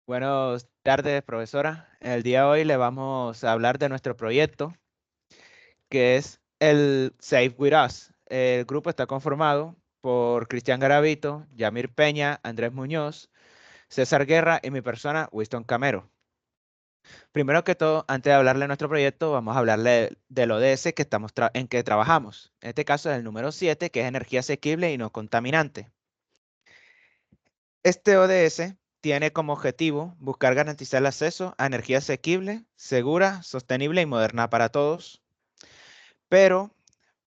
Buenas tardes, profesora. El día de hoy le vamos a hablar de nuestro proyecto, que es el Safe With Us. El grupo está conformado por Cristian Garavito, Yamir Peña, Andrés Muñoz, César Guerra y mi persona, Winston Camero. Primero que todo, antes de hablarle de nuestro proyecto, vamos a hablarle del ODS en que trabajamos. En este caso es el número 7, que es energía asequible y no contaminante. Este ODS tiene como objetivo buscar garantizar el acceso a energía asequible, segura, sostenible y moderna para todos, pero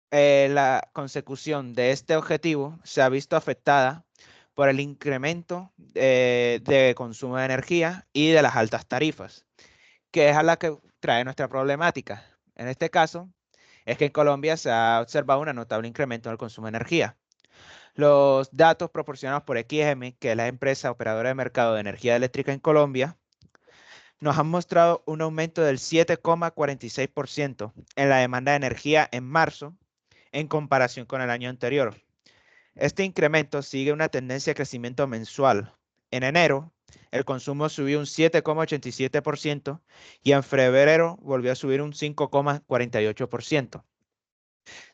la consecución de este objetivo se ha visto afectada por el incremento de consumo de energía y de las altas tarifas, que es a la que trae nuestra problemática. En este caso, es que en Colombia se ha observado un notable incremento en el consumo de energía. Los datos proporcionados por XM, que es la empresa operadora de mercado de energía eléctrica en Colombia, nos han mostrado un aumento del 7,46% en la demanda de energía en marzo en comparación con el año anterior. Este incremento sigue una tendencia de crecimiento mensual. En enero, el consumo subió un 7,87% y en febrero volvió a subir un 5,48%.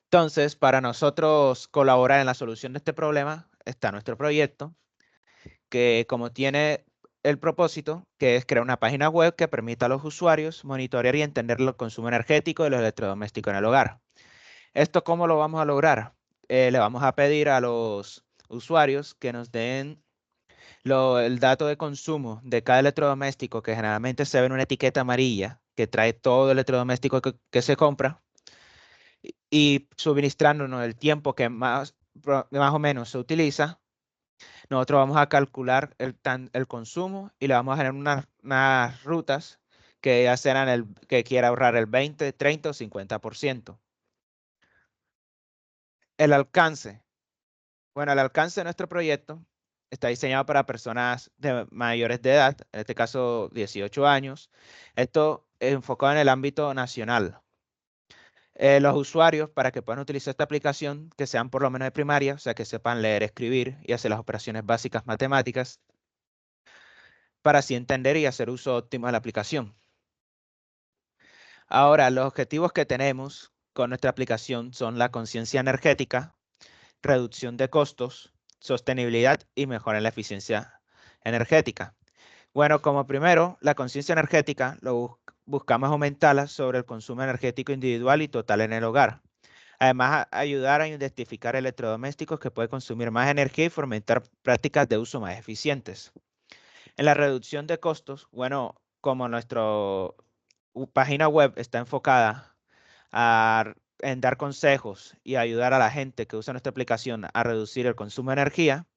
Entonces, para nosotros colaborar en la solución de este problema está nuestro proyecto, que como tiene el propósito, que es crear una página web que permita a los usuarios monitorear y entender el consumo energético de los electrodomésticos en el hogar. ¿Esto cómo lo vamos a lograr? Le vamos a pedir a los usuarios que nos den el dato de consumo de cada electrodoméstico, que generalmente se ve en una etiqueta amarilla que trae todo el electrodoméstico que se compra, y suministrándonos el tiempo que más o menos se utiliza. Nosotros vamos a calcular el consumo y le vamos a generar unas rutas que ya serán que quiera ahorrar el 20, 30 o 50%. El alcance. Bueno, el alcance de nuestro proyecto está diseñado para personas mayores de edad, en este caso 18 años. Esto enfocado en el ámbito nacional. Los usuarios, para que puedan utilizar esta aplicación, que sean por lo menos de primaria, o sea, que sepan leer, escribir y hacer las operaciones básicas matemáticas, para así entender y hacer uso óptimo de la aplicación. Ahora, los objetivos que tenemos con nuestra aplicación son la conciencia energética, reducción de costos, sostenibilidad y mejora en la eficiencia energética. Bueno, como primero, la conciencia energética buscamos aumentarla sobre el consumo energético individual y total en el hogar. Además, ayudar a identificar electrodomésticos que pueden consumir más energía y fomentar prácticas de uso más eficientes. En la reducción de costos, bueno, como nuestra página web está enfocada en dar consejos y ayudar a la gente que usa nuestra aplicación a reducir el consumo de energía,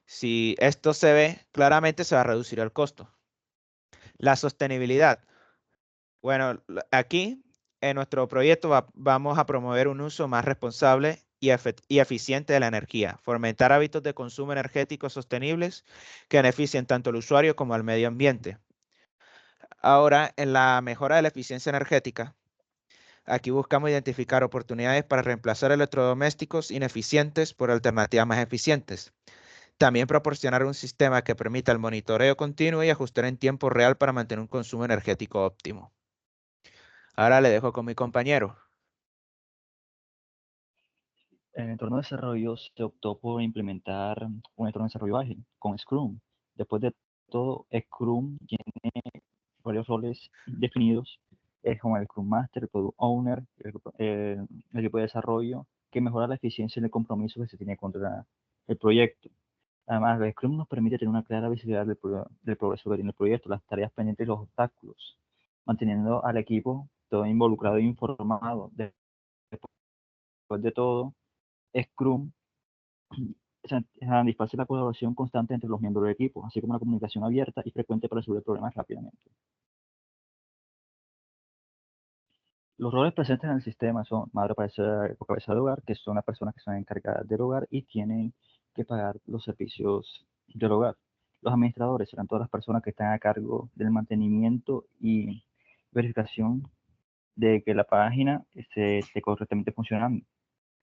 si esto se ve, claramente se va a reducir el costo. La sostenibilidad. Bueno, aquí en nuestro proyecto vamos a promover un uso más responsable y eficiente de la energía, fomentar hábitos de consumo energético sostenibles que beneficien tanto al usuario como al medio ambiente. Ahora, en la mejora de la eficiencia energética, aquí buscamos identificar oportunidades para reemplazar electrodomésticos ineficientes por alternativas más eficientes. También proporcionar un sistema que permita el monitoreo continuo y ajustar en tiempo real para mantener un consumo energético óptimo. Ahora le dejo con mi compañero. En el entorno de desarrollo se optó por implementar un entorno de desarrollo ágil con Scrum. Después de todo, Scrum tiene varios roles definidos, como el Scrum Master, el Product Owner, el equipo de desarrollo, que mejora la eficiencia y el compromiso que se tiene contra el proyecto. Además, el Scrum nos permite tener una clara visibilidad del progreso que tiene el proyecto, las tareas pendientes y los obstáculos, manteniendo al equipo todo involucrado e informado. Después de todo, Scrum satisface la colaboración constante entre los miembros del equipo, así como la comunicación abierta y frecuente para resolver problemas rápidamente. Los roles presentes en el sistema son madre o cabeza de hogar, que son las personas que son encargadas del hogar y tienen que pagar los servicios del hogar. Los administradores serán todas las personas que están a cargo del mantenimiento y verificación de que la página esté correctamente funcionando.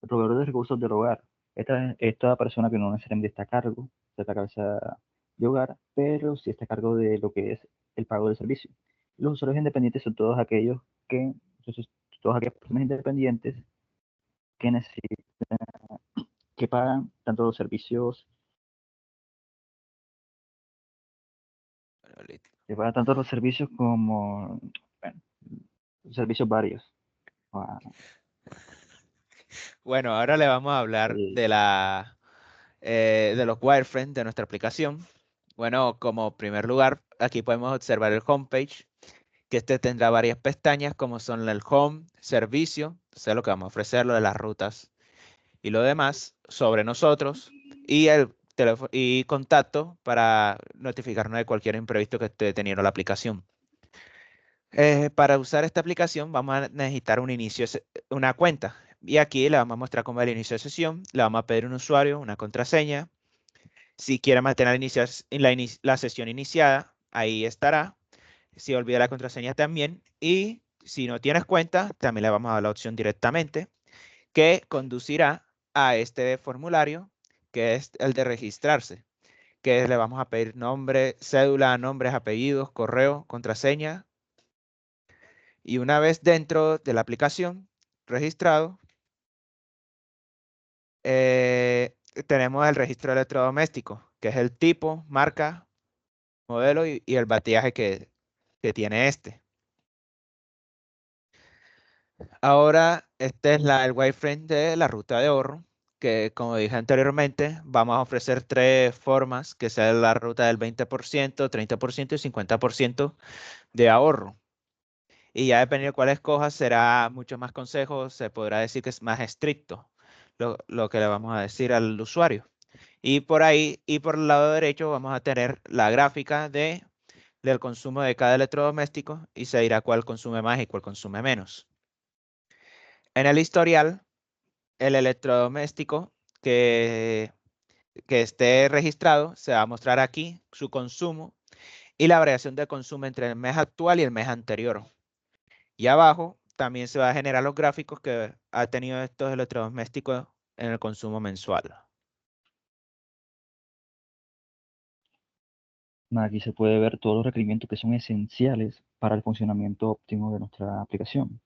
El proveedor de recursos del hogar. Esta persona que no necesariamente está a cargo, de la cabeza de hogar, pero sí está a cargo de lo que es el pago del servicio. Los usuarios independientes son todos aquellos que, entonces, todas aquellas personas independientes que necesitan, que pagan tanto los servicios, que pagan tanto los servicios como, bueno, servicios varios. Ah, Bueno, ahora le vamos a hablar sí, de los wireframes de nuestra aplicación. Bueno, como primer lugar, aquí podemos observar el homepage, que este tendrá varias pestañas como son el home, servicio, o sea, lo que vamos a ofrecer, lo de las rutas y lo demás sobre nosotros, y el teléfono y contacto para notificarnos de cualquier imprevisto que esté teniendo la aplicación. Para usar esta aplicación vamos a necesitar una cuenta. Y aquí le vamos a mostrar cómo es el inicio de sesión. Le vamos a pedir un usuario, una contraseña. Si quiere mantener la sesión iniciada, ahí estará. Si olvida la contraseña también. Y si no tienes cuenta, también le vamos a dar la opción directamente, que conducirá a este formulario, que es el de registrarse, que le vamos a pedir nombre, cédula, nombres, apellidos, correo, contraseña. Y una vez dentro de la aplicación, registrado, eh, tenemos el registro electrodoméstico, que es el tipo, marca, modelo y el bateaje que tiene este. Ahora, este es el wireframe de la ruta de ahorro, que como dije anteriormente, vamos a ofrecer tres formas, que sea la ruta del 20%, 30% y 50% de ahorro. Y ya dependiendo de cuál escojas, será mucho más consejos, se podrá decir que es más estricto lo que le vamos a decir al usuario. Y por ahí, y por el lado derecho, vamos a tener la gráfica del consumo de cada electrodoméstico y se dirá cuál consume más y cuál consume menos. En el historial, el electrodoméstico que, que esté registrado se va a mostrar aquí su consumo y la variación de consumo entre el mes actual y el mes anterior. Y abajo también se va a generar los gráficos que ha tenido estos electrodomésticos en el consumo mensual. aquí se puede ver todos los requerimientos que son esenciales para el funcionamiento óptimo de nuestra aplicación.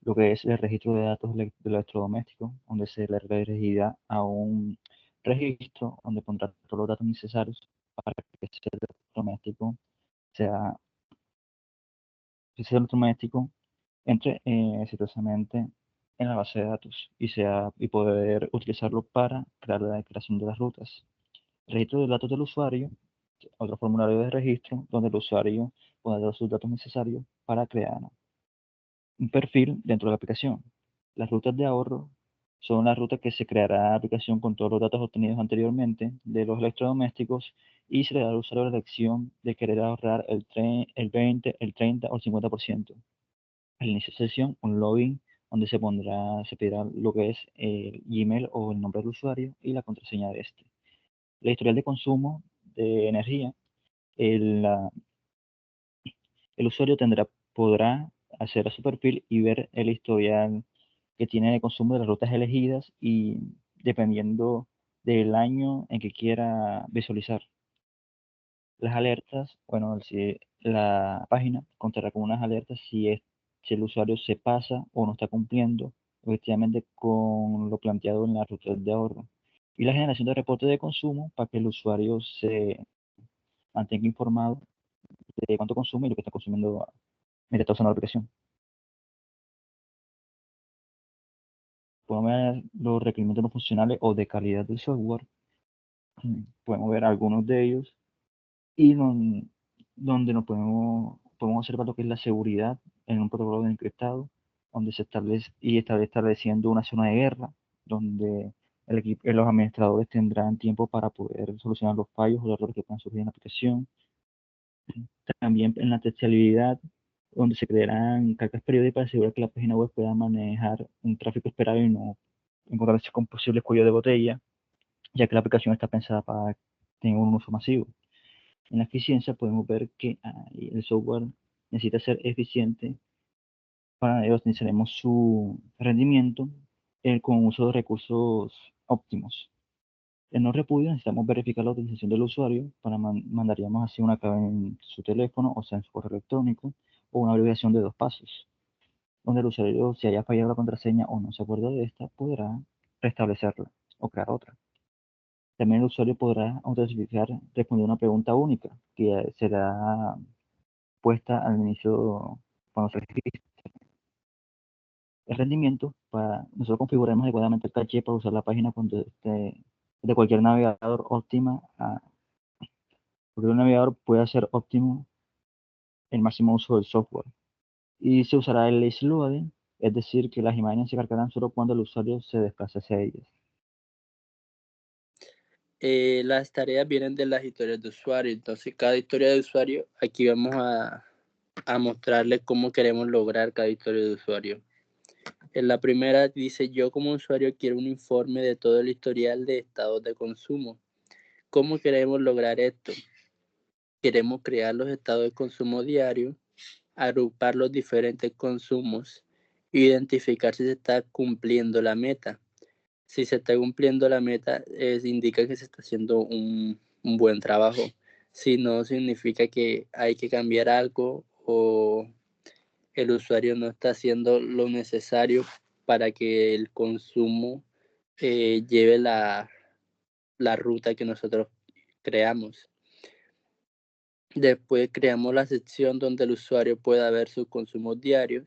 Lo que es el registro de datos del electrodoméstico, donde se le dirigirá a un registro donde pondrá todos los datos necesarios para que ese electrodoméstico sea, ese electrodoméstico entre exitosamente en la base de datos y poder utilizarlo para crear la declaración de las rutas. Registro de datos del usuario, otro formulario de registro donde el usuario pondrá sus datos necesarios para crear un perfil dentro de la aplicación. Las rutas de ahorro son las rutas que se creará la aplicación con todos los datos obtenidos anteriormente de los electrodomésticos y se le da al usuario la elección de querer ahorrar el 20, el 30 o el 50%. Al inicio de sesión, un login donde se pedirá lo que es el Gmail o el nombre del usuario y la contraseña de este. La historial de consumo de energía, el, el usuario podrá acceder a su perfil y ver el historial que tiene de consumo de las rutas elegidas y dependiendo del año en que quiera visualizar. Las alertas, bueno, si la página contará con unas alertas si el usuario se pasa o no está cumpliendo efectivamente con lo planteado en la ruta de ahorro. Y la generación de reportes de consumo para que el usuario se mantenga informado de cuánto consume y lo que está consumiendo mientras está usando la aplicación. Podemos ver los requerimientos no funcionales o de calidad del software. Podemos ver algunos de ellos y donde podemos observar lo que es la seguridad en un protocolo de encriptado, donde se establece y está estableciendo una zona de guerra, donde los administradores tendrán tiempo para poder solucionar los fallos o los errores que puedan surgir en la aplicación. También en la testabilidad, donde se crearán cargas periódicas para asegurar que la página web pueda manejar un tráfico esperado y no encontrarse con posibles cuellos de botella, ya que la aplicación está pensada para tener un uso masivo. En la eficiencia podemos ver que el software necesita ser eficiente. Para ello necesitaremos su rendimiento con uso de recursos óptimos. En no repudio necesitamos verificar la utilización del usuario, mandaríamos así una clave en su teléfono, o sea, en su correo electrónico, o una abreviación de 2 pasos, donde el usuario, si haya fallado la contraseña o no se acuerda de esta, podrá restablecerla o crear otra. También el usuario podrá autentificar respondiendo una pregunta única, que será puesta al inicio cuando se registre. El rendimiento, nosotros configuramos adecuadamente el caché para usar la página cuando esté de cualquier navegador óptima, porque un navegador puede hacer óptimo el máximo uso del software. Y se usará el lazy loading, es decir, que las imágenes se cargarán solo cuando el usuario se desplace hacia ellas. Las tareas vienen de las historias de usuario, entonces cada historia de usuario, aquí vamos a mostrarles cómo queremos lograr cada historia de usuario. En la primera dice, yo como usuario quiero un informe de todo el historial de estados de consumo. ¿Cómo queremos lograr esto? Queremos crear los estados de consumo diario, agrupar los diferentes consumos, identificar si se está cumpliendo la meta. Si se está cumpliendo la meta, indica que se está haciendo un buen trabajo. Si no, significa que hay que cambiar algo o el usuario no está haciendo lo necesario para que el consumo lleve la ruta que nosotros creamos. Después creamos la sección donde el usuario pueda ver sus consumos diarios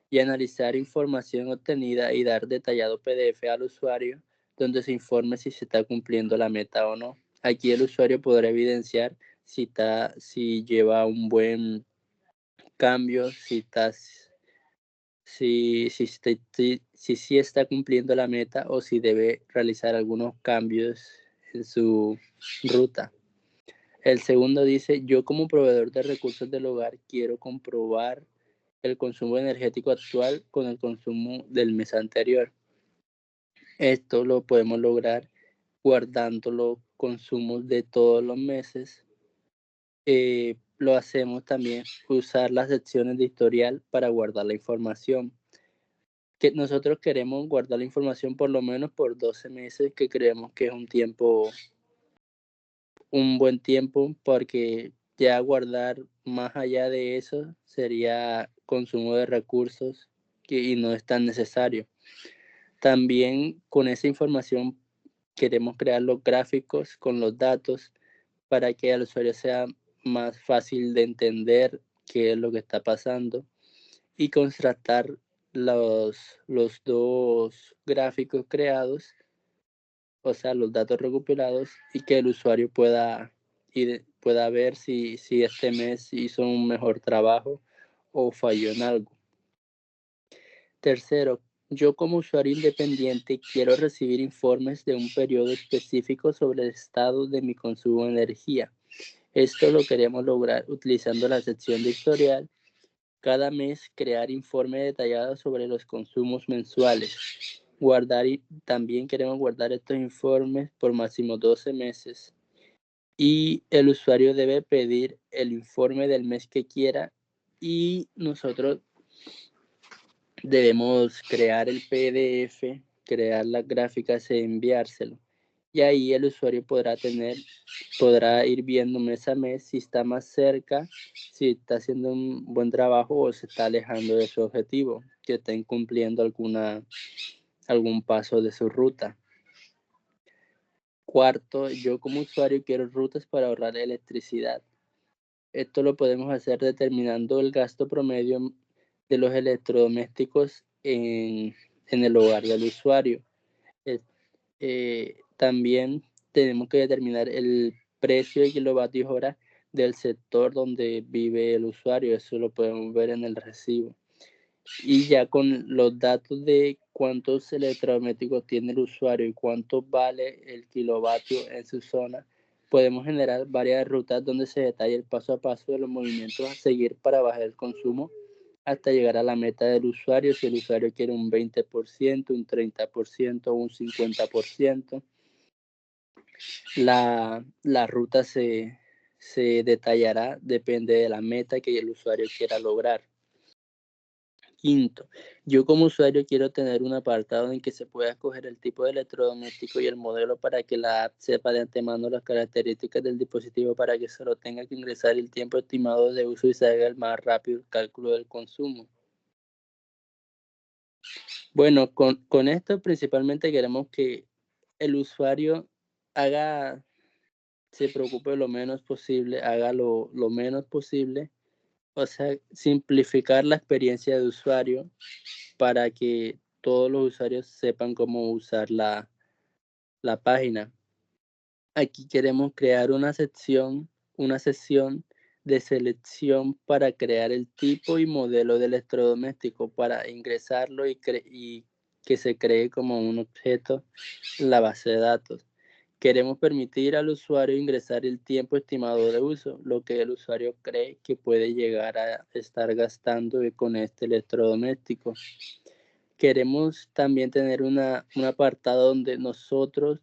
y analizar información obtenida y dar detallado PDF al usuario donde se informe si se está cumpliendo la meta o no. Aquí el usuario podrá evidenciar si lleva un buen cambio, si está cumpliendo la meta o si debe realizar algunos cambios en su ruta. El segundo dice, yo como proveedor de recursos del hogar quiero comprobar el consumo energético actual con el consumo del mes anterior. Esto lo podemos lograr guardando los consumos de todos los meses. Lo hacemos también usar las secciones de historial para guardar la información. Que nosotros queremos guardar la información por lo menos por 12 meses, que creemos que es un buen tiempo, porque ya guardar más allá de eso sería consumo de recursos y no es tan necesario. También con esa información queremos crear los gráficos con los datos para que al usuario sea más fácil de entender qué es lo que está pasando y contrastar los dos gráficos creados, o sea, los datos recopilados, y que el usuario pueda ver si este mes hizo un mejor trabajo o falló en algo. Tercero, yo como usuario independiente quiero recibir informes de un periodo específico sobre el estado de mi consumo de energía. Esto lo queremos lograr utilizando la sección de historial. Cada mes crear informe detallado sobre los consumos mensuales. También queremos guardar estos informes por máximo 12 meses. Y el usuario debe pedir el informe del mes que quiera y nosotros debemos crear el PDF, crear las gráficas e enviárselo. Y ahí el usuario podrá ir viendo mes a mes si está más cerca, si está haciendo un buen trabajo o se está alejando de su objetivo, que está incumpliendo algún paso de su ruta. Cuarto, yo como usuario quiero rutas para ahorrar electricidad. Esto lo podemos hacer determinando el gasto promedio de los electrodomésticos en el hogar del usuario. También tenemos que determinar el precio de kilovatios hora del sector donde vive el usuario. Eso lo podemos ver en el recibo. Y ya con los datos de cuántos electrodomésticos tiene el usuario y cuánto vale el kilovatio en su zona, podemos generar varias rutas donde se detalla el paso a paso de los movimientos a seguir para bajar el consumo hasta llegar a la meta del usuario. Si el usuario quiere un 20%, un 30% o un 50%, la ruta se detallará, depende de la meta que el usuario quiera lograr. Quinto, yo como usuario quiero tener un apartado en que se pueda escoger el tipo de electrodoméstico y el modelo para que la app sepa de antemano las características del dispositivo para que solo tenga que ingresar el tiempo estimado de uso y se haga el más rápido el cálculo del consumo. Bueno, con esto principalmente queremos que el usuario se preocupe lo menos posible, haga lo menos posible, o sea, simplificar la experiencia de usuario para que todos los usuarios sepan cómo usar la página. Aquí queremos crear una sesión de selección para crear el tipo y modelo de electrodoméstico para ingresarlo y que se cree como un objeto en la base de datos. Queremos permitir al usuario ingresar el tiempo estimado de uso, lo que el usuario cree que puede llegar a estar gastando con este electrodoméstico. Queremos también tener un apartado donde nosotros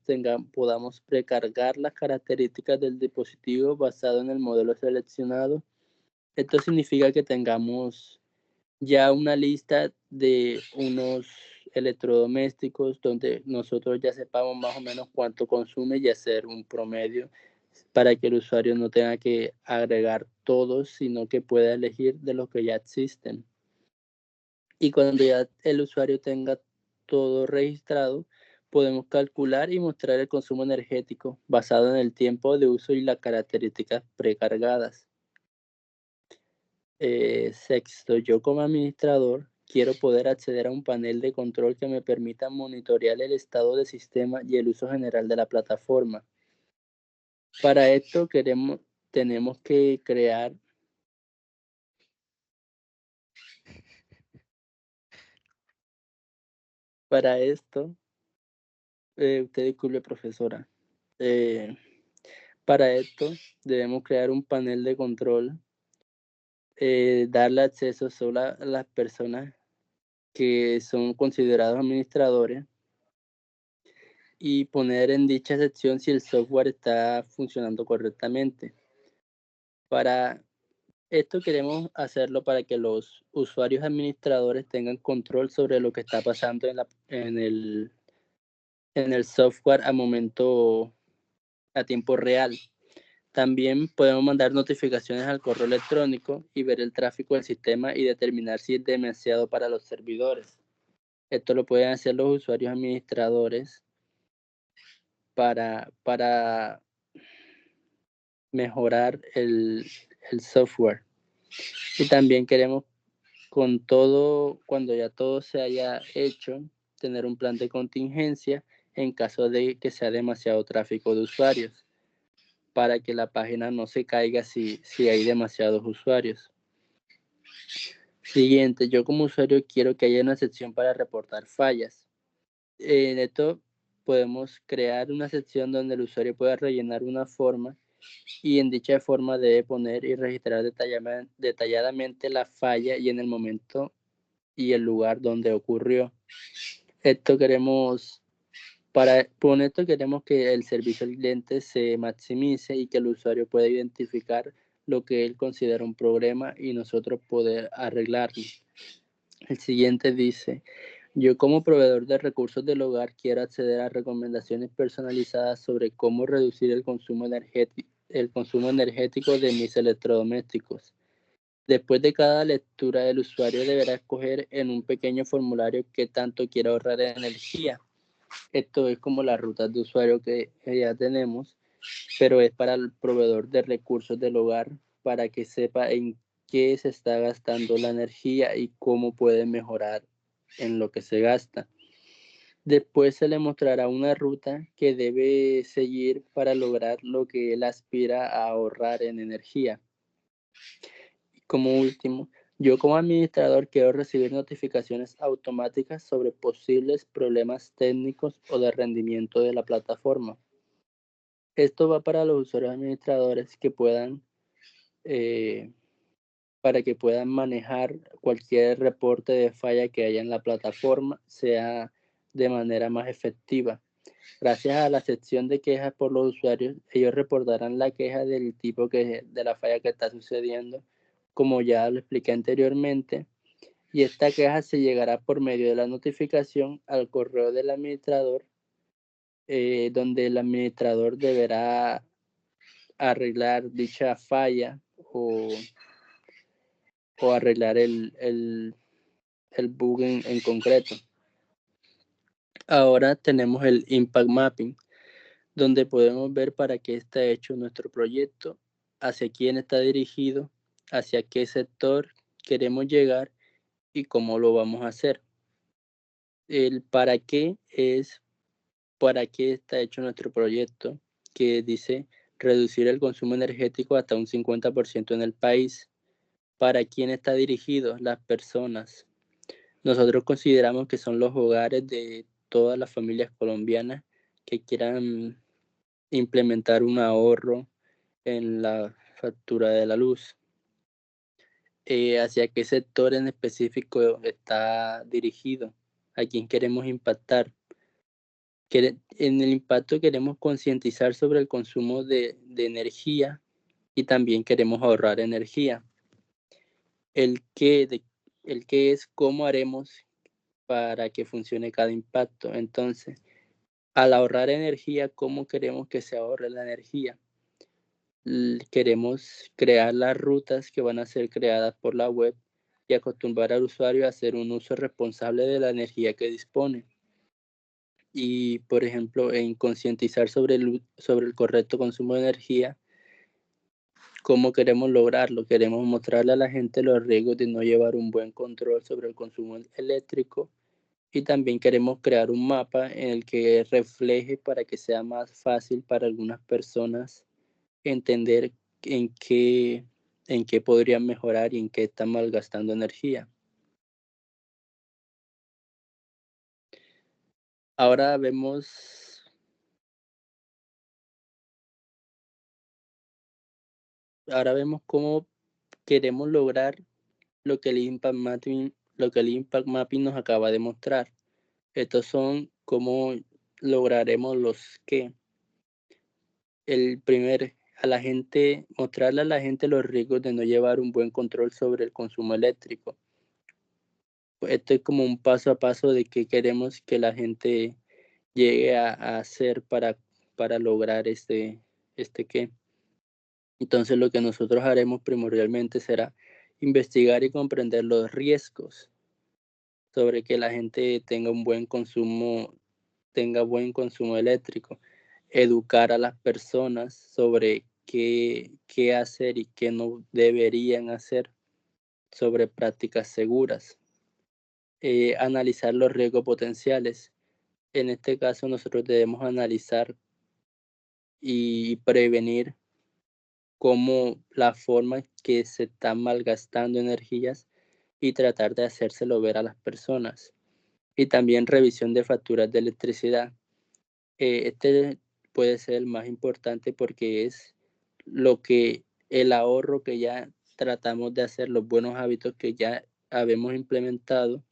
podamos precargar las características del dispositivo basado en el modelo seleccionado. Esto significa que tengamos ya una lista de unos electrodomésticos donde nosotros ya sepamos más o menos cuánto consume y hacer un promedio para que el usuario no tenga que agregar todos, sino que pueda elegir de los que ya existen. Y cuando ya el usuario tenga todo registrado, podemos calcular y mostrar el consumo energético basado en el tiempo de uso y las características precargadas. Sexto, yo como administrador quiero poder acceder a un panel de control que me permita monitorear el estado del sistema y el uso general de la plataforma. Para esto tenemos que crear para esto, usted disculpe, profesora. Para esto debemos crear un panel de control, darle acceso solo a las personas que son considerados administradores y poner en dicha sección si el software está funcionando correctamente. Para esto queremos hacerlo para que los usuarios administradores tengan control sobre lo que está pasando en el software a tiempo real. También podemos mandar notificaciones al correo electrónico y ver el tráfico del sistema y determinar si es demasiado para los servidores. Esto lo pueden hacer los usuarios administradores para mejorar el software. Y también queremos cuando ya todo se haya hecho, tener un plan de contingencia en caso de que sea demasiado tráfico de usuarios, para que la página no se caiga si hay demasiados usuarios. Siguiente, yo como usuario quiero que haya una sección para reportar fallas. En esto podemos crear una sección donde el usuario pueda rellenar una forma y en dicha forma debe poner y registrar detalladamente la falla y en el momento y el lugar donde ocurrió. Con esto queremos que el servicio al cliente se maximice y que el usuario pueda identificar lo que él considera un problema y nosotros poder arreglarlo. El siguiente dice, yo como proveedor de recursos del hogar quiero acceder a recomendaciones personalizadas sobre cómo reducir el consumo energético de mis electrodomésticos. Después de cada lectura, el usuario deberá escoger en un pequeño formulario qué tanto quiere ahorrar energía. Esto es como la ruta de usuario que ya tenemos, pero es para el proveedor de recursos del hogar para que sepa en qué se está gastando la energía y cómo puede mejorar en lo que se gasta. Después se le mostrará una ruta que debe seguir para lograr lo que él aspira a ahorrar en energía. Como último, yo como administrador quiero recibir notificaciones automáticas sobre posibles problemas técnicos o de rendimiento de la plataforma. Esto va para los usuarios administradores para que puedan manejar cualquier reporte de falla que haya en la plataforma, sea de manera más efectiva. Gracias a la sección de quejas por los usuarios, ellos reportarán la queja del tipo de la falla que está sucediendo, como ya lo expliqué anteriormente, y esta queja se llegará por medio de la notificación al correo del administrador, donde el administrador deberá arreglar dicha falla o arreglar el bug en concreto. Ahora tenemos el Impact Mapping, donde podemos ver para qué está hecho nuestro proyecto, hacia quién está dirigido, hacia qué sector queremos llegar y cómo lo vamos a hacer. El para qué es para qué está hecho nuestro proyecto, que dice reducir el consumo energético hasta un 50% en el país. ¿Para quién está dirigido? Las personas. Nosotros consideramos que son los hogares de todas las familias colombianas que quieran implementar un ahorro en la factura de la luz. ¿Hacia qué sector en específico está dirigido? ¿A quién queremos impactar? En el impacto queremos concientizar sobre el consumo de energía y también queremos ahorrar energía. El qué es cómo haremos para que funcione cada impacto. Entonces, al ahorrar energía, ¿cómo queremos que se ahorre la energía? Queremos crear las rutas que van a ser creadas por la web y acostumbrar al usuario a hacer un uso responsable de la energía que dispone. Y, por ejemplo, en concientizar sobre el correcto consumo de energía, ¿cómo queremos lograrlo? Queremos mostrarle a la gente los riesgos de no llevar un buen control sobre el consumo eléctrico, y también queremos crear un mapa en el que refleje para que sea más fácil para algunas personas entender en qué podrían mejorar y en qué están malgastando energía. Ahora vemos cómo queremos lograr lo que el Impact Mapping nos acaba de mostrar. Estos son cómo lograremos los que. El primer, mostrarle a la gente los riesgos de no llevar un buen control sobre el consumo eléctrico. Esto es como un paso a paso de qué queremos que la gente llegue a hacer para lograr este qué. Entonces lo que nosotros haremos primordialmente será investigar y comprender los riesgos sobre que la gente tenga buen consumo eléctrico, educar a las personas sobre qué hacer y qué no deberían hacer, sobre prácticas seguras, analizar los riesgos potenciales. En este caso nosotros debemos analizar y prevenir cómo la forma que se están malgastando energías y tratar de hacérselo ver a las personas. Y también revisión de facturas de electricidad. Este puede ser el más importante porque es el ahorro que ya tratamos de hacer, los buenos hábitos que ya habemos implementado,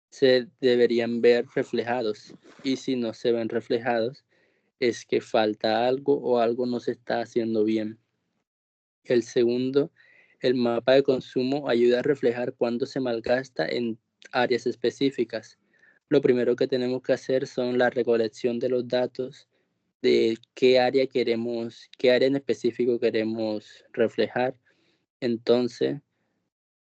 se deberían ver reflejados. Y si no se ven reflejados, es que falta algo o algo no se está haciendo bien. El segundo, el mapa de consumo ayuda a reflejar cuándo se malgasta en áreas específicas. Lo primero que tenemos que hacer son la recolección de los datos de qué área en específico queremos reflejar. Entonces,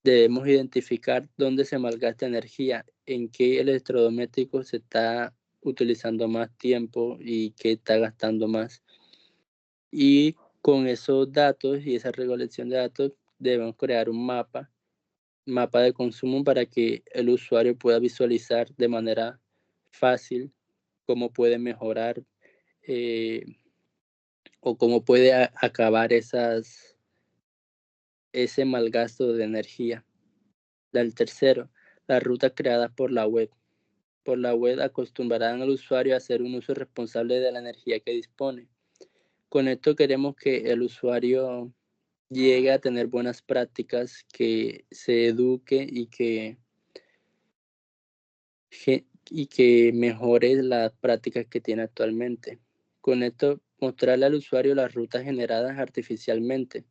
debemos identificar dónde se malgasta energía, en qué electrodoméstico se está utilizando más tiempo y qué está gastando más. Y con esos datos y esa recolección de datos debemos crear un mapa de consumo para que el usuario pueda visualizar de manera fácil cómo puede mejorar o cómo puede acabar ese malgasto de energía. El tercero, las rutas creadas por la web. Por la web acostumbrarán al usuario a hacer un uso responsable de la energía que dispone. Con esto queremos que el usuario llegue a tener buenas prácticas, que se eduque y que mejore las prácticas que tiene actualmente. Con esto, mostrarle al usuario las rutas generadas artificialmente.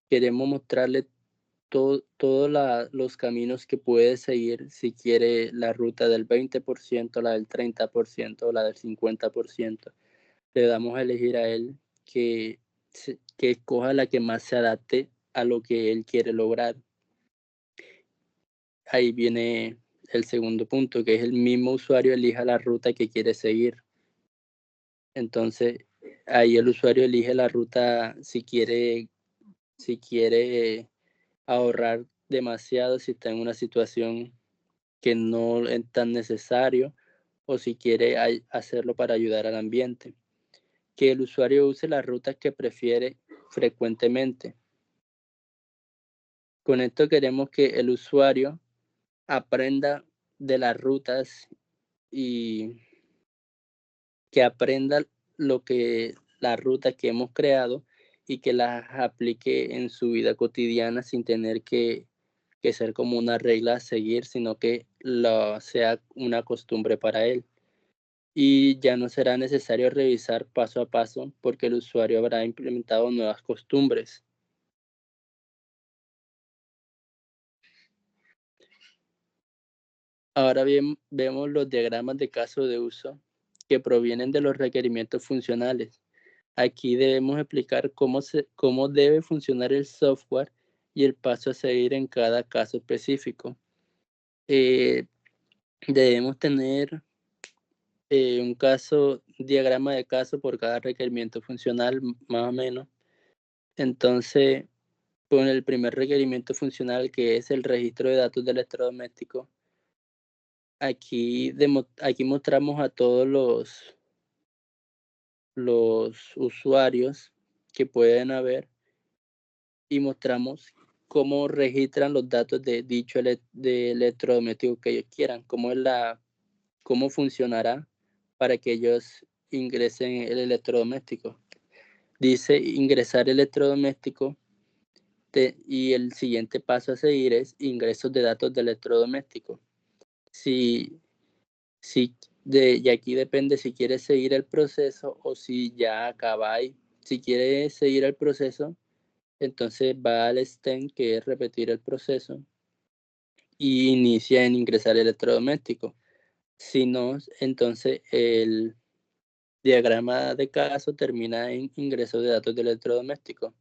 Queremos mostrarle todos los caminos que puede seguir, si quiere la ruta del 20%, la del 30% o la del 50%. Le damos a elegir a él que escoja la que más se adapte a lo que él quiere lograr. Ahí viene el segundo punto, que es el mismo usuario elija la ruta que quiere seguir. Entonces, ahí el usuario elige la ruta si quiere ahorrar demasiado, si está en una situación que no es tan necesario, o si quiere hacerlo para ayudar al ambiente. Que el usuario use las rutas que prefiere frecuentemente. Con esto queremos que el usuario aprenda de las rutas y que aprenda las rutas que hemos creado y que las aplique en su vida cotidiana sin tener que ser como una regla a seguir, sino que sea una costumbre para él. Y ya no será necesario revisar paso a paso porque el usuario habrá implementado nuevas costumbres. Ahora bien, vemos los diagramas de caso de uso que provienen de los requerimientos funcionales. Aquí debemos explicar cómo debe funcionar el software y el paso a seguir en cada caso específico. Debemos tener un diagrama de caso por cada requerimiento funcional, más o menos. Entonces, con el primer requerimiento funcional, que es el registro de datos de electrodomésticos, aquí mostramos a todos los usuarios que pueden haber y mostramos cómo registran los datos de dicho de electrodoméstico que ellos quieran, cómo funcionará para que ellos ingresen el electrodoméstico. Dice ingresar electrodoméstico y el siguiente paso a seguir es ingresos de datos de electrodoméstico. Y aquí depende si quieres seguir el proceso o si ya acabáis. Si quieres seguir el proceso, entonces va al stem, que es repetir el proceso, y inicia en ingresar electrodoméstico. Si no, entonces el diagrama de caso termina en ingreso de datos de electrodoméstico.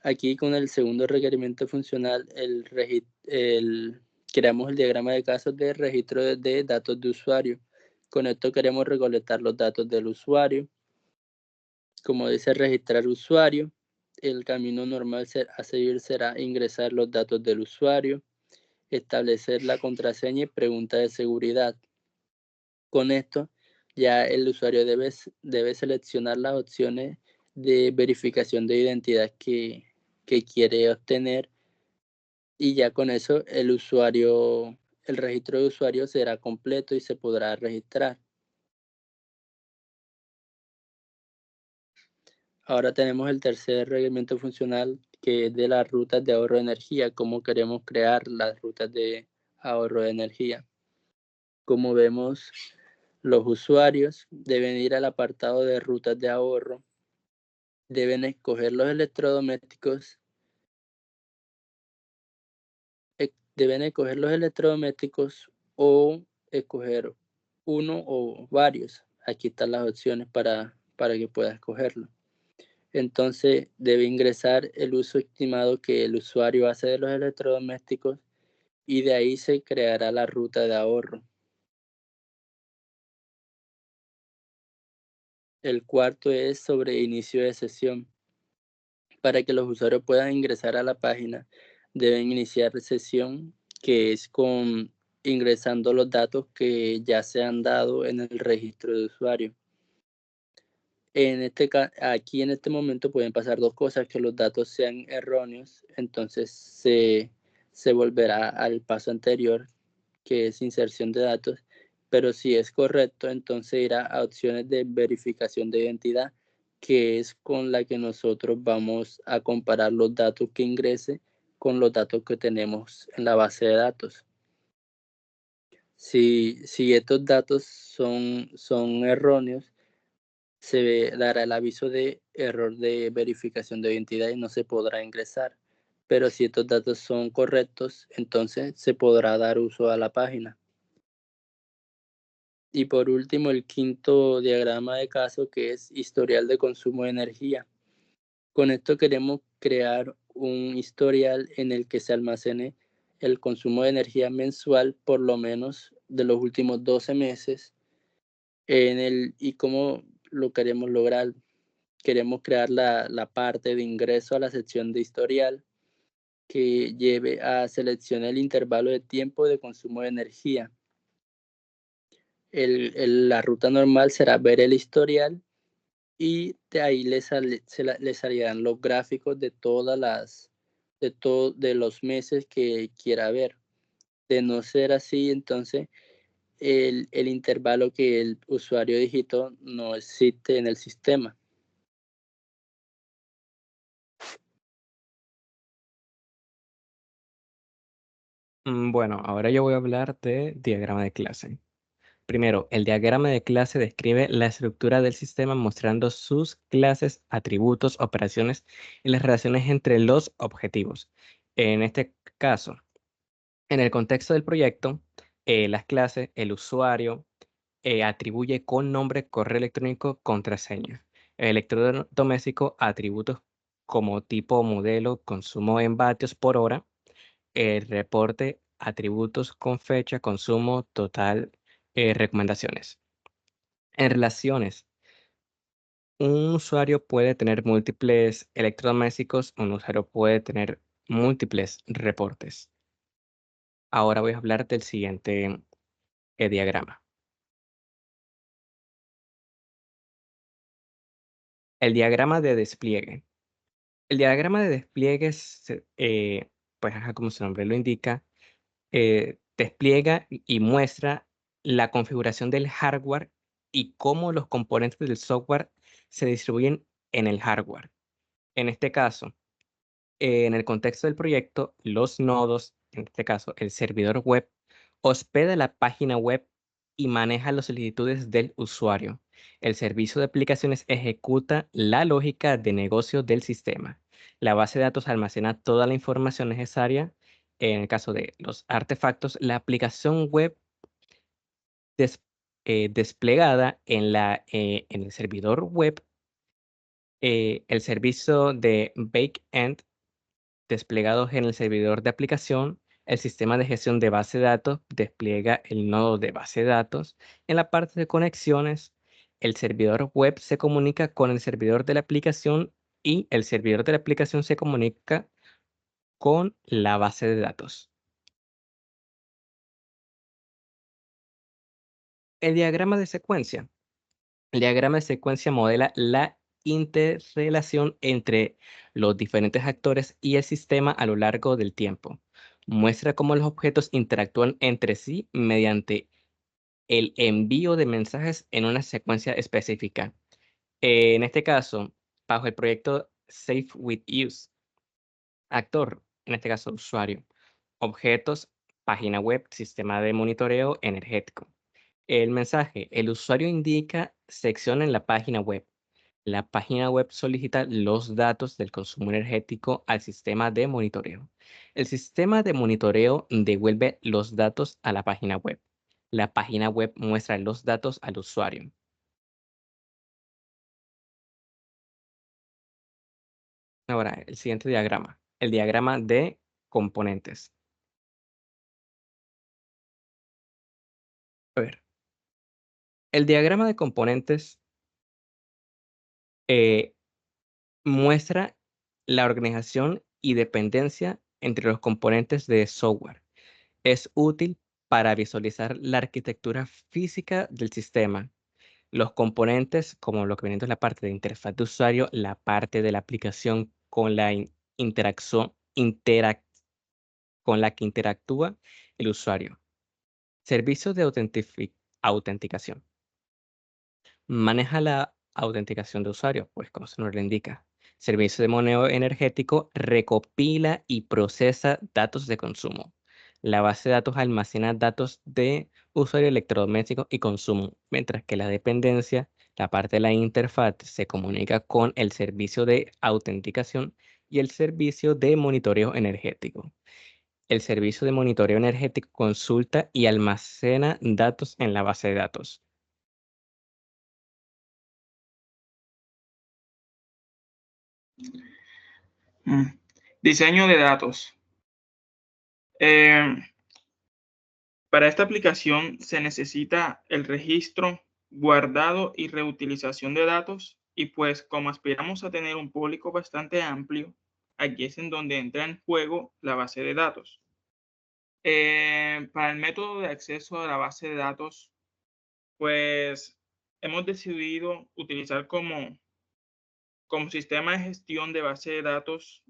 Aquí con el segundo requerimiento funcional, creamos el diagrama de casos de registro de datos de usuario. Con esto queremos recolectar los datos del usuario. Como dice registrar usuario, el camino normal a seguir será ingresar los datos del usuario, establecer la contraseña y pregunta de seguridad. Con esto, ya el usuario debe seleccionar las opciones de verificación de identidad que quiere obtener, y ya con eso el registro de usuario será completo y se podrá registrar. Ahora tenemos el tercer requerimiento funcional, que es de las rutas de ahorro de energía, cómo queremos crear las rutas de ahorro de energía. Como vemos, los usuarios deben ir al apartado de rutas de ahorro, deben escoger los electrodomésticos, o escoger uno o varios. Aquí están las opciones para que pueda escogerlo. Entonces debe ingresar el uso estimado que el usuario hace de los electrodomésticos y de ahí se creará la ruta de ahorro. El cuarto es sobre inicio de sesión. Para que los usuarios puedan ingresar a la página, deben iniciar sesión, que es ingresando los datos que ya se han dado en el registro de usuario. Aquí en este momento pueden pasar dos cosas: que los datos sean erróneos, entonces se volverá al paso anterior, que es inserción de datos, pero si es correcto, entonces irá a opciones de verificación de identidad, que es con la que nosotros vamos a comparar los datos que ingrese con los datos que tenemos en la base de datos. Si estos datos son erróneos, dará el aviso de error de verificación de identidad y no se podrá ingresar. Pero si estos datos son correctos, entonces se podrá dar uso a la página. Y por último, el quinto diagrama de caso, que es historial de consumo de energía. Con esto queremos crear un historial en el que se almacene el consumo de energía mensual, por lo menos de los últimos 12 meses. ¿Y cómo lo queremos lograr? Queremos crear la parte de ingreso a la sección de historial que lleve a seleccionar el intervalo de tiempo de consumo de energía. La ruta normal será ver el historial y de ahí le salirán los gráficos de de los meses que quiera ver. De no ser así, entonces el intervalo que el usuario digitó no existe en el sistema. Bueno, ahora yo voy a hablar de diagrama de clase. Primero, el diagrama de clase describe la estructura del sistema mostrando sus clases, atributos, operaciones y las relaciones entre los objetivos. En este caso, en el contexto del proyecto, las clases, el usuario atribuye con nombre, correo electrónico, contraseña. El electrodoméstico, atributos como tipo, modelo, consumo en vatios por hora. El reporte, atributos con fecha, consumo, total, recomendaciones. En relaciones, un usuario puede tener múltiples electrodomésticos, un usuario puede tener múltiples reportes. Ahora voy a hablar del siguiente diagrama. El diagrama de despliegue. El diagrama de despliegue, pues como su nombre lo indica, despliega y muestra la configuración del hardware y cómo los componentes del software se distribuyen en el hardware. En este caso, en el contexto del proyecto, los nodos, en este caso el servidor web, hospeda la página web y maneja las solicitudes del usuario. El servicio de aplicaciones ejecuta la lógica de negocio del sistema. La base de datos almacena toda la información necesaria. En el caso de los artefactos, la aplicación web desplegada en el servidor web, el servicio de backend desplegados en el servidor de aplicación, el sistema de gestión de base de datos despliega el nodo de base de datos. En la parte de conexiones, el servidor web se comunica con el servidor de la aplicación y el servidor de la aplicación se comunica con la base de datos. El diagrama de secuencia. El diagrama de secuencia modela la interrelación entre los diferentes actores y el sistema a lo largo del tiempo. Muestra cómo los objetos interactúan entre sí mediante el envío de mensajes en una secuencia específica. En este caso, bajo el proyecto Safe with Use, actor, en este caso usuario, objetos, página web, sistema de monitoreo energético. El mensaje, el usuario indica sección en la página web. La página web solicita los datos del consumo energético al sistema de monitoreo. El sistema de monitoreo devuelve los datos a la página web. La página web muestra los datos al usuario. Ahora, el siguiente diagrama, el diagrama de componentes. A ver, el diagrama de componentes muestra la organización y dependencia entre los componentes de software. Es útil para visualizar la arquitectura física del sistema. Los componentes, como lo que viene de la parte de interfaz de usuario, la parte de la aplicación con la interacción con la que interactúa el usuario. Servicios de autenticación. Maneja la autenticación de usuario, pues como se nos lo indica. Servicio de monedero energético recopila y procesa datos de consumo. La base de datos almacena datos de usuario electrodoméstico y consumo, mientras que la dependencia La parte de la interfaz se comunica con el servicio de autenticación y el servicio de monitoreo energético. El servicio de monitoreo energético consulta y almacena datos en la base de datos. Diseño de datos. Para esta aplicación se necesita el registro, guardado y reutilización de datos, y pues como aspiramos a tener un público bastante amplio, aquí es en donde entra en juego la base de datos. Para el método de acceso a la base de datos, pues hemos decidido utilizar como sistema de gestión de base de datos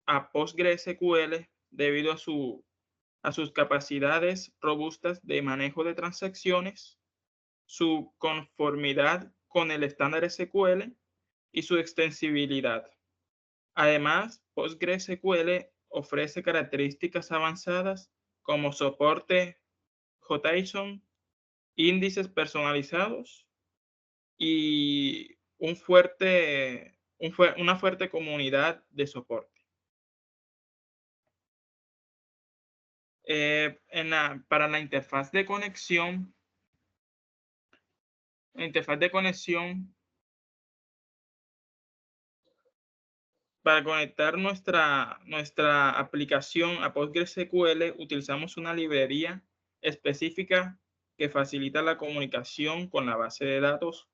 a PostgreSQL debido a sus capacidades robustas de manejo de transacciones, su conformidad con el estándar SQL y su extensibilidad. Además, PostgreSQL ofrece características avanzadas como soporte JSON, índices personalizados y una fuerte comunidad de soporte. Para la interfaz de conexión, para conectar nuestra aplicación a PostgreSQL, utilizamos una librería específica que facilita la comunicación con la base de datos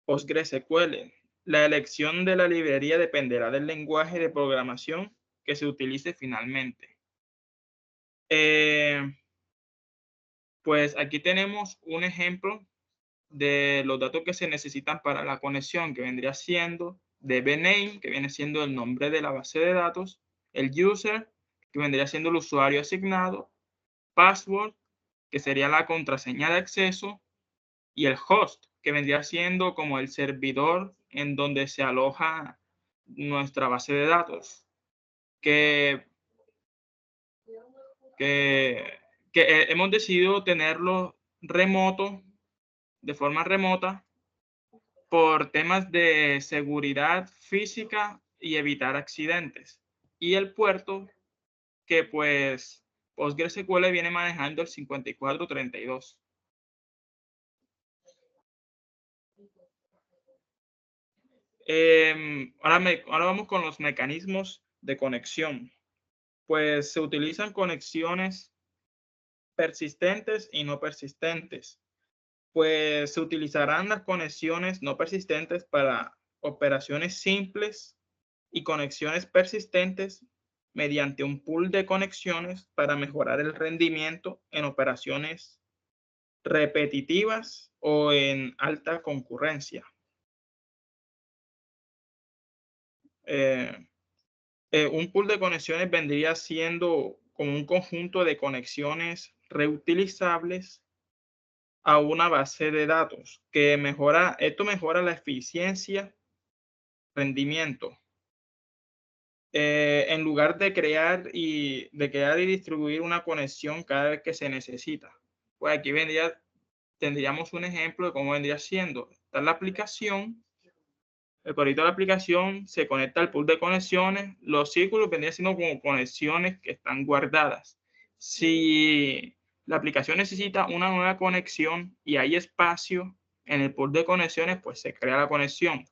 PostgreSQL. La elección de la librería dependerá del lenguaje de programación que se utilice finalmente. Pues aquí tenemos un ejemplo de los datos que se necesitan para la conexión, que vendría siendo dbName, que viene siendo el nombre de la base de datos, el user, que vendría siendo el usuario asignado, password, que sería la contraseña de acceso, y el host, que vendría siendo como el servidor en donde se aloja nuestra base de datos, que hemos decidido tenerlo remoto, de forma remota, por temas de seguridad física y evitar accidentes. Y el puerto que pues PostgreSQL viene manejando el 5432. Ahora vamos con los mecanismos de conexión. Pues se utilizan conexiones persistentes y no persistentes. Pues se utilizarán las conexiones no persistentes para operaciones simples y conexiones persistentes mediante un pool de conexiones para mejorar el rendimiento en operaciones repetitivas o en alta concurrencia. Un pool de conexiones vendría siendo como un conjunto de conexiones reutilizables a una base de datos que mejora la eficiencia, rendimiento. En lugar de crear y distribuir una conexión cada vez que se necesita. Pues aquí tendríamos un ejemplo de cómo vendría siendo. Está la aplicación. El cuadrito de la aplicación se conecta al pool de conexiones. Los círculos vendrían siendo como conexiones que están guardadas. Si la aplicación necesita una nueva conexión y hay espacio en el pool de conexiones, pues se crea la conexión.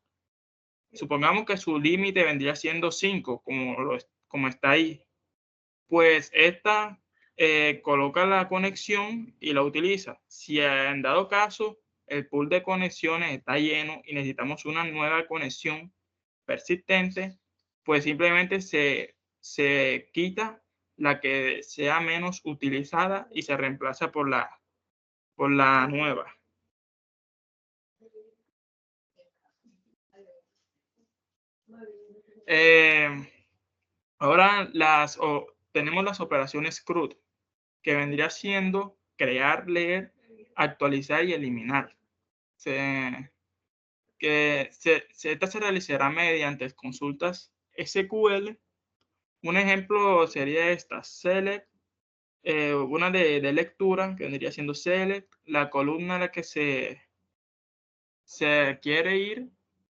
Supongamos que su límite vendría siendo 5, como está ahí. Pues esta coloca la conexión y la utiliza. Si en dado caso el pool de conexiones está lleno y necesitamos una nueva conexión persistente, pues simplemente se quita la que sea menos utilizada y se reemplaza por la nueva. Ahora tenemos las operaciones CRUD, que vendría siendo crear, leer, actualizar y eliminar. Esta se realizará mediante consultas SQL. Un ejemplo sería esta: select, una de lectura, que vendría siendo select, la columna en la que se se quiere ir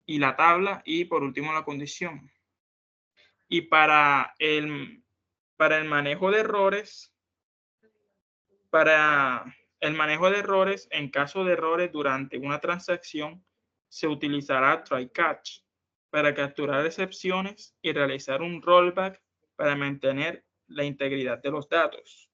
y la tabla y por último la condición. Y para el manejo de errores, en caso de errores durante una transacción, se utilizará try catch para capturar excepciones y realizar un rollback para mantener la integridad de los datos.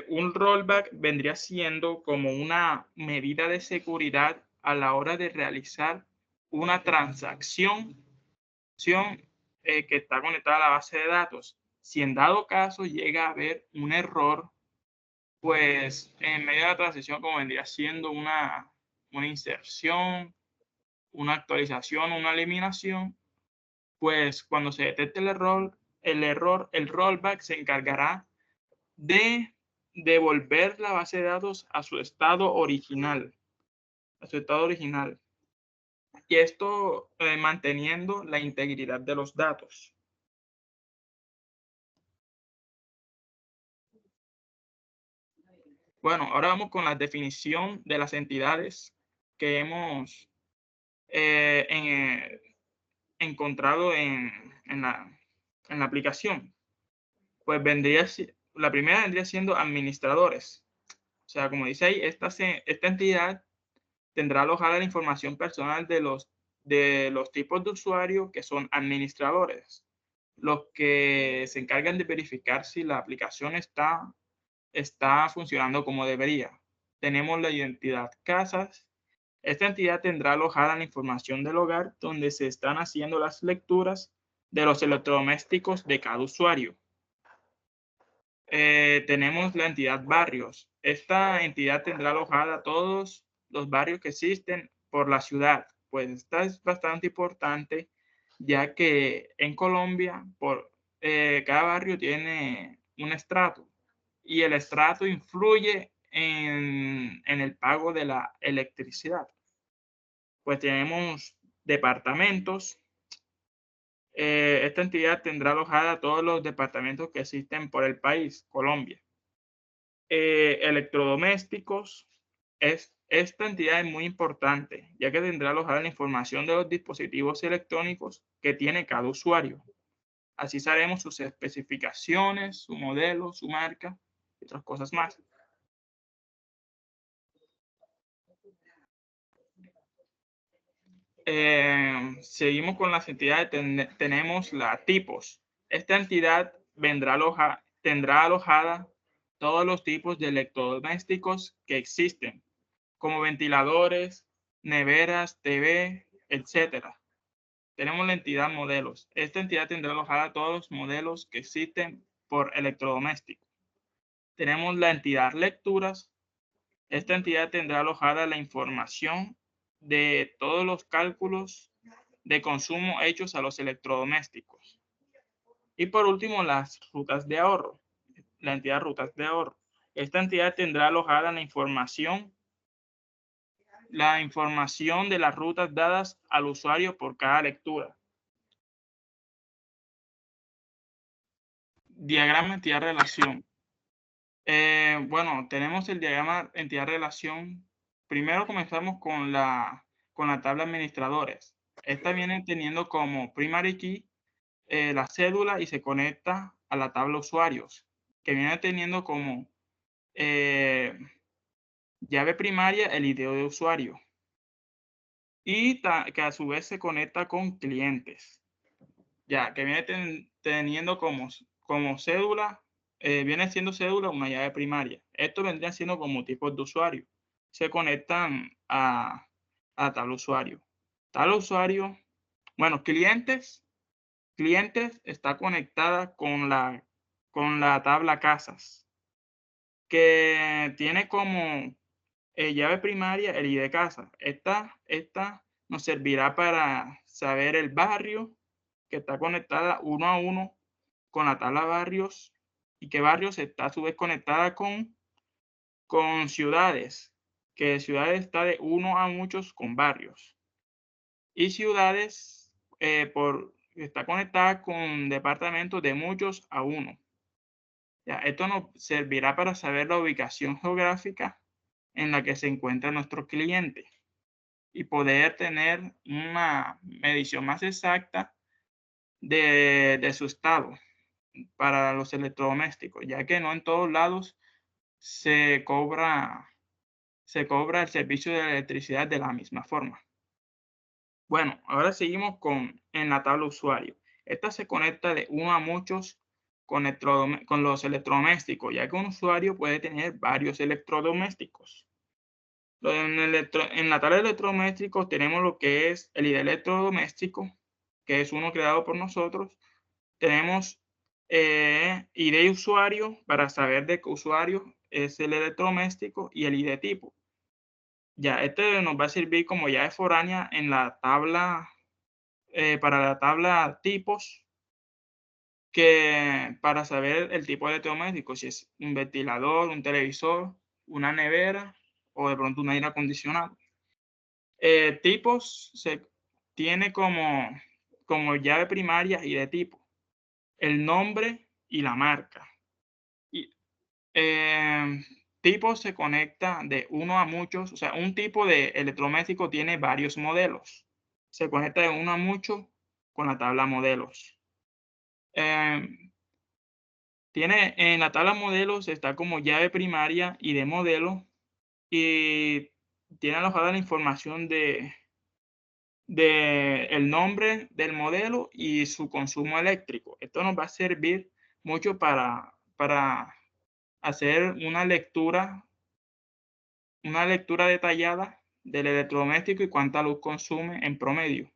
Un rollback vendría siendo como una medida de seguridad a la hora de realizar una transacción que está conectada a la base de datos. Si en dado caso llega a haber un error, pues en medio de la transición, como vendría siendo una inserción, una actualización, una eliminación, pues cuando se detecte el rollback se encargará de devolver la base de datos a su estado original. Y esto manteniendo la integridad de los datos. Bueno, ahora vamos con la definición de las entidades que hemos encontrado en la aplicación. Pues la primera vendría siendo administradores. O sea, como dice ahí, esta entidad tendrá alojada la información personal de los tipos de usuario que son administradores, los que se encargan de verificar si la aplicación está funcionando como debería. Tenemos la identidad casas. Esta entidad tendrá alojada la información del hogar donde se están haciendo las lecturas de los electrodomésticos de cada usuario. Tenemos la entidad barrios. Esta entidad tendrá alojada todos los barrios que existen por la ciudad. Pues esta es bastante importante, ya que en Colombia cada barrio tiene un estrato y el estrato influye en el pago de la electricidad. Pues tenemos departamentos. Esta entidad tendrá alojada todos los departamentos que existen por el país, Colombia. Electrodomésticos. Esta entidad es muy importante, ya que tendrá alojada la información de los dispositivos electrónicos que tiene cada usuario. Así sabremos sus especificaciones, su modelo, su marca y otras cosas más. Seguimos con las entidades. Tenemos la tipos. Esta entidad tendrá alojada todos los tipos de electrodomésticos que existen, como ventiladores, neveras, TV, etc. Tenemos la entidad modelos. Esta entidad tendrá alojada todos los modelos que existen por electrodoméstico. Tenemos la entidad lecturas. Esta entidad tendrá alojada la información de todos los cálculos de consumo hechos a los electrodomésticos. Y por último, las rutas de ahorro. La entidad rutas de ahorro. Esta entidad tendrá alojada la información de las rutas dadas al usuario por cada lectura. Diagrama entidad-relación. Bueno, tenemos el diagrama entidad-relación. Primero comenzamos con la tabla administradores. Esta viene teniendo como primary key la cédula y se conecta a la tabla usuarios, que viene teniendo como llave primaria el ID de usuario y que a su vez se conecta con clientes, ya que viene teniendo como cédula, viene siendo cédula una llave primaria. Esto vendría siendo como tipos de usuario. Se conectan a la tabla usuario. Tabla usuario, bueno, clientes está conectada con la tabla casas, que tiene como llave primaria el ID de casa. Esta nos servirá para saber el barrio, que está conectada uno a uno con la tabla barrios, y que barrios está a su vez conectada con ciudades, que ciudades está de uno a muchos con barrios. Y ciudades está conectada con departamentos de muchos a uno. Ya, esto nos servirá para saber la ubicación geográfica en la que se encuentra nuestro cliente y poder tener una medición más exacta de su estado para los electrodomésticos, ya que no en todos lados se cobra el servicio de electricidad de la misma forma. Bueno, ahora seguimos en la tabla usuario. Esta se conecta de uno a muchos con los electrodomésticos, ya que un usuario puede tener varios electrodomésticos. En la tabla de electrodomésticos tenemos lo que es el ID electrodoméstico, que es uno creado por nosotros. Tenemos ID usuario para saber de qué usuario es el electrodoméstico y el ID tipo. Ya, este nos va a servir como llave foránea en la tabla, para la tabla tipos, que para saber el tipo de electrodoméstico, si es un ventilador, un televisor, una nevera o de pronto un aire acondicionado. Tipos se tiene como llave primaria y de tipo el nombre y la marca. Y, tipo se conecta de uno a muchos, o sea, un tipo de electrodoméstico tiene varios modelos. Se conecta de uno a muchos con la tabla modelos. Tiene en la tabla modelos está como llave primaria y de modelo, y tiene alojada la información de el nombre del modelo y su consumo eléctrico. Esto nos va a servir mucho para hacer una lectura detallada del electrodoméstico y cuánta luz consume en promedio.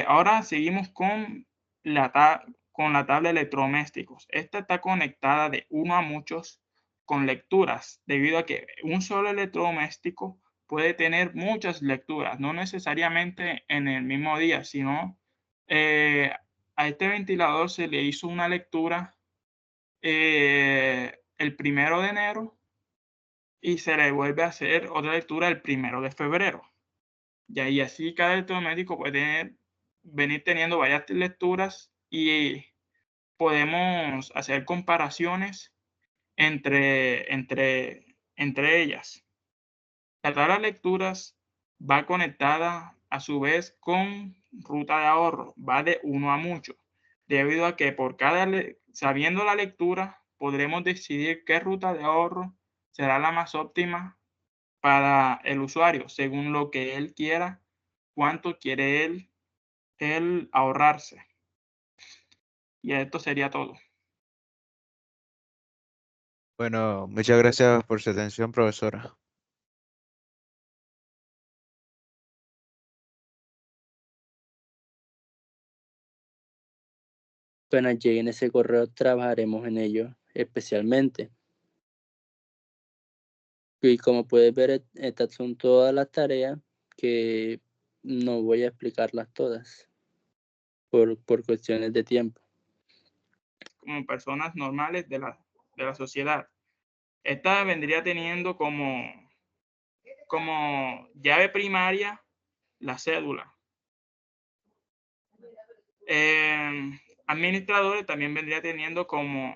Ahora seguimos con la tabla de electrodomésticos. Esta está conectada de uno a muchos con lecturas, debido a que un solo electrodoméstico puede tener muchas lecturas, no necesariamente en el mismo día, sino a este ventilador se le hizo una lectura el 1 de enero y se le vuelve a hacer otra lectura el 1 de febrero. Y así cada electrodoméstico puede venir teniendo varias lecturas y podemos hacer comparaciones entre ellas. La tabla de lecturas va conectada a su vez con ruta de ahorro, va de uno a mucho, debido a que sabiendo la lectura podremos decidir qué ruta de ahorro será la más óptima para el usuario, según lo que él quiera, cuánto quiere él ahorrarse. Y esto sería todo. Bueno, muchas gracias por su atención, profesora. Apenas lleguen ese correo, trabajaremos en ello especialmente. Y como puedes ver, estas son todas las tareas que no voy a explicarlas todas por cuestiones de tiempo. Como personas normales de la sociedad. Esta vendría teniendo como llave primaria la cédula. Administradores también vendría teniendo como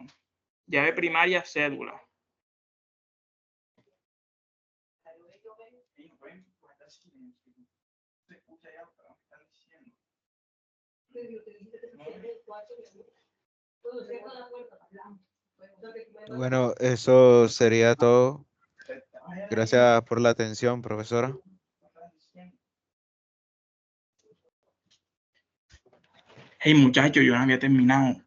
llave primaria cédula. Bueno, eso sería todo. Gracias por la atención, profesora. Hey, muchacho, yo no había terminado.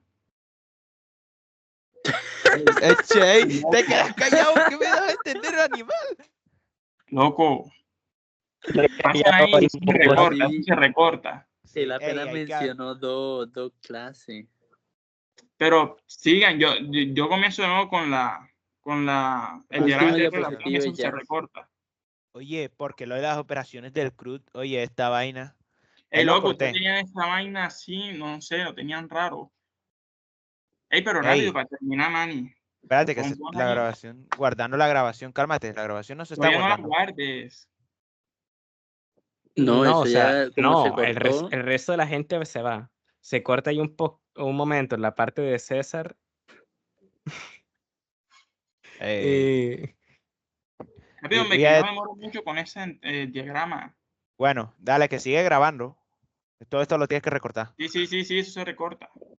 Che, te quedas callado, ¿qué me das a entender, animal? Loco. Pasen ahí, se recorta. Él apenas mencionó dos clases. Pero sigan, yo comienzo de nuevo con el diagrama de relación, eso se recorta. Oye, porque lo de las operaciones del CRUD, oye, esta vaina. Loco, ustedes tenían esta vaina así, no sé, lo tenían raro. Pero rápido, para terminar, Manny. Espérate, que la grabación, guardando la grabación, cálmate, la grabación no se está guardando. No la guardes. No, eso o sea, ya como se cortó. el resto de la gente se va. Se corta ahí un momento en la parte de César. Rápido, Y me voy que a- yo me demoro mucho con ese diagrama. Bueno, dale, que sigue grabando. Todo esto lo tienes que recortar. Sí, eso se recorta.